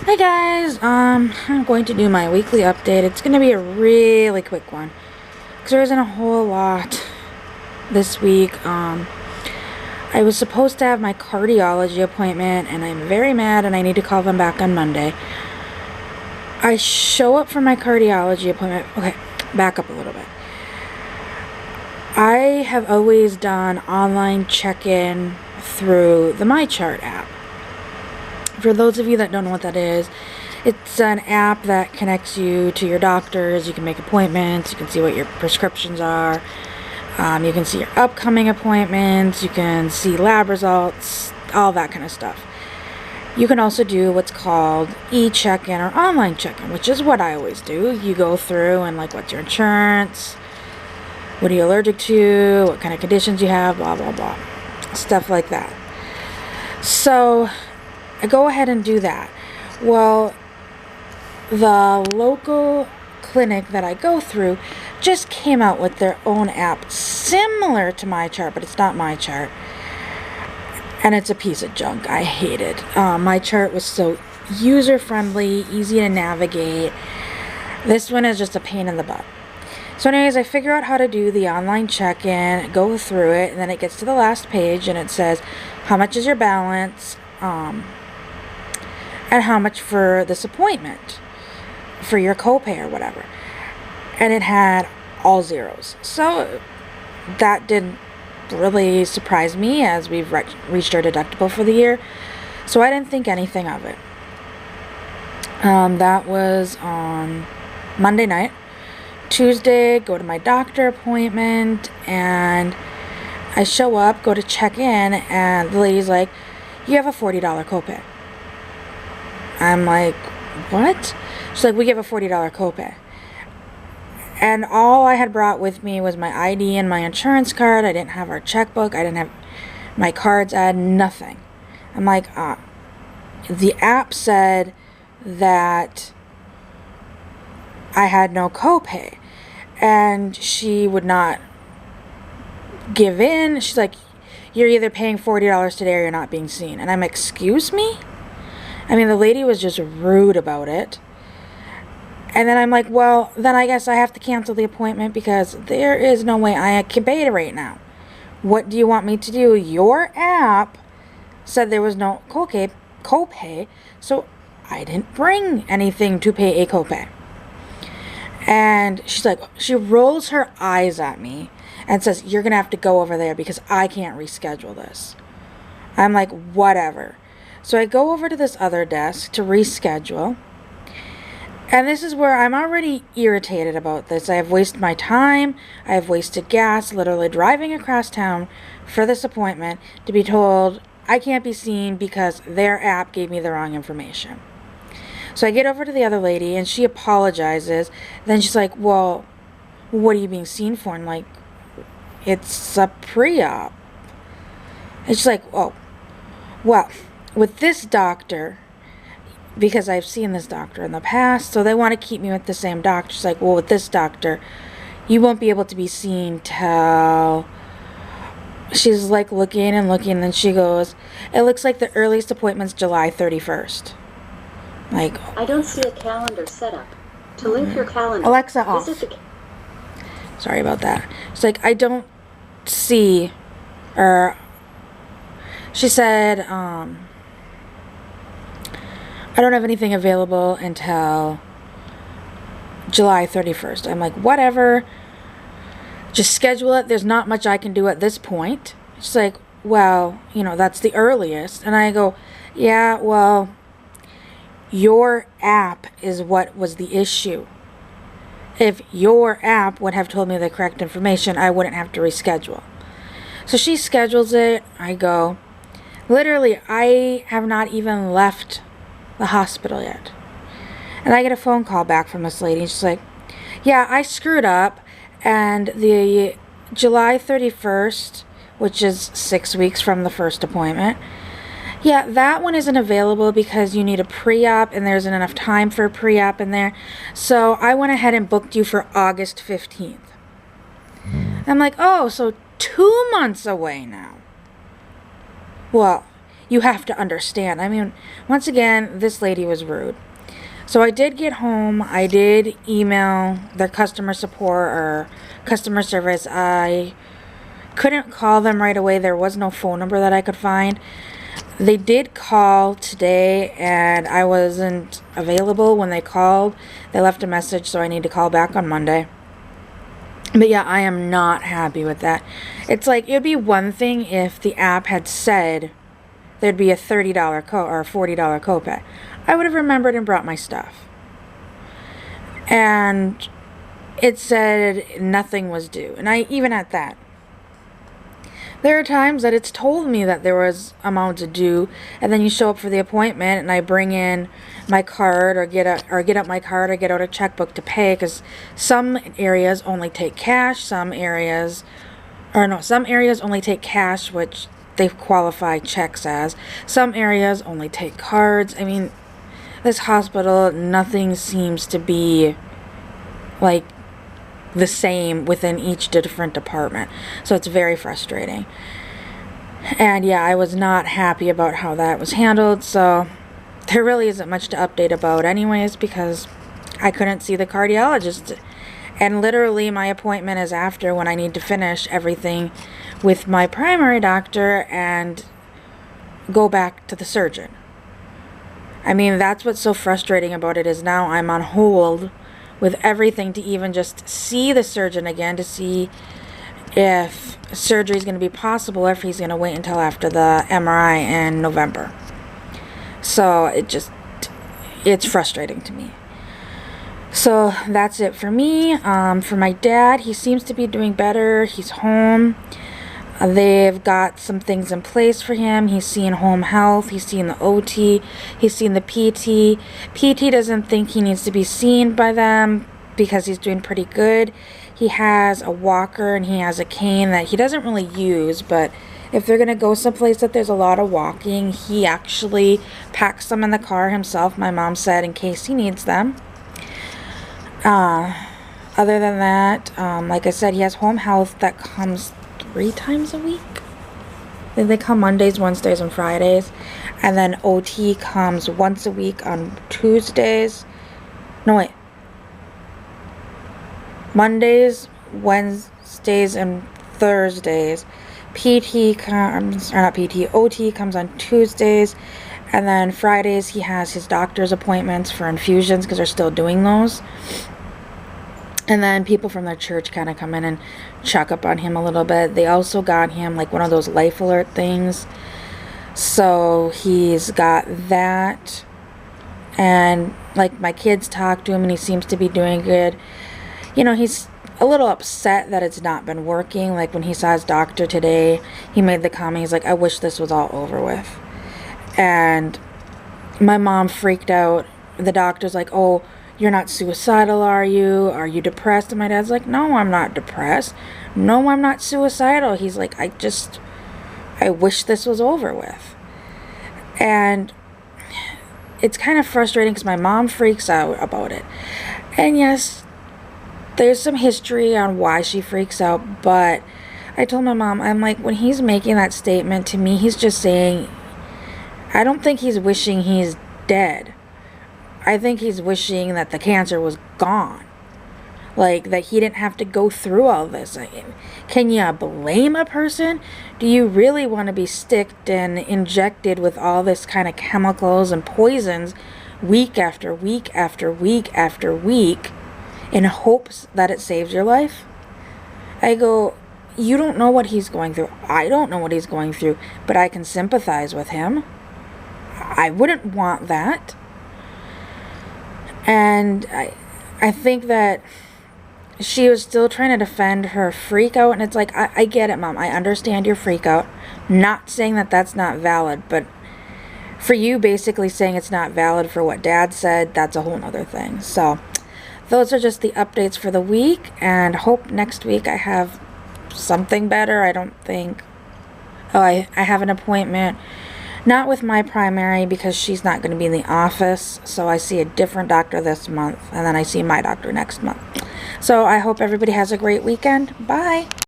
Hi guys, I'm going to do my weekly update. It's going to be a really quick one because there isn't a whole lot this week. I was supposed to have my cardiology appointment and I'm very mad and I need to call them back on Monday. I show up for my cardiology appointment. Okay, back up a little bit. I have always done online check-in through the MyChart app. For those of you that don't know what that is, it's an app that connects you to your doctors. You can make appointments. You can see what your prescriptions are. You can see your upcoming appointments. You can see lab results, all that kind of stuff. You can also do what's called e-check-in or online check-in, which is what I always do. You go through and what's your insurance? What are you allergic to? What kind of conditions you have? Blah, blah, blah. Stuff like that. So I go ahead and do that. Well, the local clinic that I go through just came out with their own app similar to MyChart, but it's not MyChart. And it's a piece of junk. I hate it. MyChart was so user-friendly, easy to navigate. This one is just a pain in the butt. So anyways, I figure out how to do the online check-in, go through it, and then it gets to the last page and it says, how much is your balance? And how much for this appointment, for your copay or whatever. And it had all zeros. So that didn't really surprise me as we've reached our deductible for the year. So I didn't think anything of it. That was on Monday night. Tuesday, go to my doctor appointment, and I show up, go to check in, and the lady's like, you have a $40 copay. I'm like, what? She's like, we give a $40 copay. And all I had brought with me was my ID and my insurance card. I didn't have our checkbook. I didn't have my cards. I had nothing. I'm like, the app said that I had no copay. And she would not give in. She's like, you're either paying $40 today or you're not being seen. And I'm like, excuse me? I mean, the lady was just rude about it. And then I'm like, well, then I guess I have to cancel the appointment because there is no way I can pay it right now. What do you want me to do? Your app said there was no copay, so I didn't bring anything to pay a copay. And she's like, she rolls her eyes at me and says, you're going to have to go over there because I can't reschedule this. I'm like, whatever. So I go over to this other desk to reschedule. And this is where I'm already irritated about this. I have wasted my time. I have wasted gas literally driving across town for this appointment to be told I can't be seen because their app gave me the wrong information. So I get over to the other lady and she apologizes. Then she's like, well, what are you being seen for? And I'm like, it's a pre-op. And she's like, oh, well, with this doctor, because I've seen this doctor in the past, so they want to keep me with the same doctor. She's like, well, with this doctor, you won't be able to be seen till... She's like looking and looking, and then she goes, it looks like the earliest appointment's July 31st. Like, I don't see a calendar set up. To link your calendar, Alexa off. Sorry about that. It's like, I don't see, or she said, I don't have anything available until July 31st. I'm like, whatever. Just schedule it. There's not much I can do at this point. She's like, well, that's the earliest. And I go, yeah, well, your app is what was the issue. If your app would have told me the correct information, I wouldn't have to reschedule. So she schedules it. I go. Literally, I have not even left the hospital yet. And I get a phone call back from this lady. She's like, yeah, I screwed up. And the July 31st, which is 6 weeks from the first appointment, yeah, that one isn't available because you need a pre-op and there isn't enough time for a pre-op in there. So I went ahead and booked you for August 15th. I'm like, oh, so 2 months away now. Well, you have to understand. I mean, once again, this lady was rude. So I did get home. I did email their customer support or customer service. I couldn't call them right away. There was no phone number that I could find. They did call today, and I wasn't available when they called. They left a message, so I need to call back on Monday. But yeah, I am not happy with that. It's like, it would be one thing if the app had said there'd be a $30 or $40 copay. I would have remembered and brought my stuff. And it said nothing was due. And even at that, there are times that it's told me that there was amounts due, and then you show up for the appointment, and I bring in my card or get out my card or get out a checkbook to pay, because some areas only take cash, some areas only take cash, which they qualify checks as. Some areas only take cards. I mean, this hospital, nothing seems to be like the same within each different department. So it's very frustrating. And yeah, I was not happy about how that was handled. So there really isn't much to update about anyways, because I couldn't see the cardiologist. And literally my appointment is after, when I need to finish everything with my primary doctor and go back to the surgeon. I mean, that's what's so frustrating about it, is now I'm on hold with everything to even just see the surgeon again, to see if surgery is going to be possible, or if he's going to wait until after the MRI in November. So it's frustrating to me. So that's it for me. For my dad, he seems to be doing better. He's home. They've got some things in place for him. He's seeing home health. He's seeing the OT. He's seeing the PT. PT doesn't think he needs to be seen by them because he's doing pretty good. He has a walker and he has a cane that he doesn't really use, but if they're going to go someplace that there's a lot of walking, he actually packs them in the car himself, my mom said, in case he needs them. Other than that, like I said, he has home health that comes 3 times a week. Then they come Mondays, Wednesdays, and Fridays. And then OT comes once a week on Tuesdays. No, wait. Mondays, Wednesdays, and Thursdays. OT comes on Tuesdays. And then Fridays, he has his doctor's appointments for infusions, because they're still doing those. And then people from their church kind of come in and check up on him a little bit. They also got him like one of those life alert things. So he's got that. And like my kids talk to him and he seems to be doing good. You know, he's a little upset that it's not been working. Like when he saw his doctor today, he made the comment, he's like, I wish this was all over with. And my mom freaked out. The doctor's like, oh, you're not suicidal, are you? Are you depressed? And my dad's like, no, I'm not depressed. No, I'm not suicidal. He's like, I wish this was over with. And it's kind of frustrating because my mom freaks out about it. And yes, there's some history on why she freaks out, but I told my mom, I'm like, when he's making that statement to me, he's just saying, I don't think he's wishing he's dead. I think he's wishing that the cancer was gone. Like, that he didn't have to go through all this. Can you blame a person? Do you really want to be sticked and injected with all this kind of chemicals and poisons week after week after week after week in hopes that it saves your life? I go, you don't know what he's going through. I don't know what he's going through, but I can sympathize with him. I wouldn't want that. And I think that she was still trying to defend her freak out. And it's like, I get it, Mom. I understand your freak out. Not saying that that's not valid. But for you basically saying it's not valid for what Dad said, that's a whole other thing. So those are just the updates for the week. And hope next week I have something better. I don't think... Oh, I have an appointment. Not with my primary because she's not going to be in the office. So I see a different doctor this month. And then I see my doctor next month. So I hope everybody has a great weekend. Bye.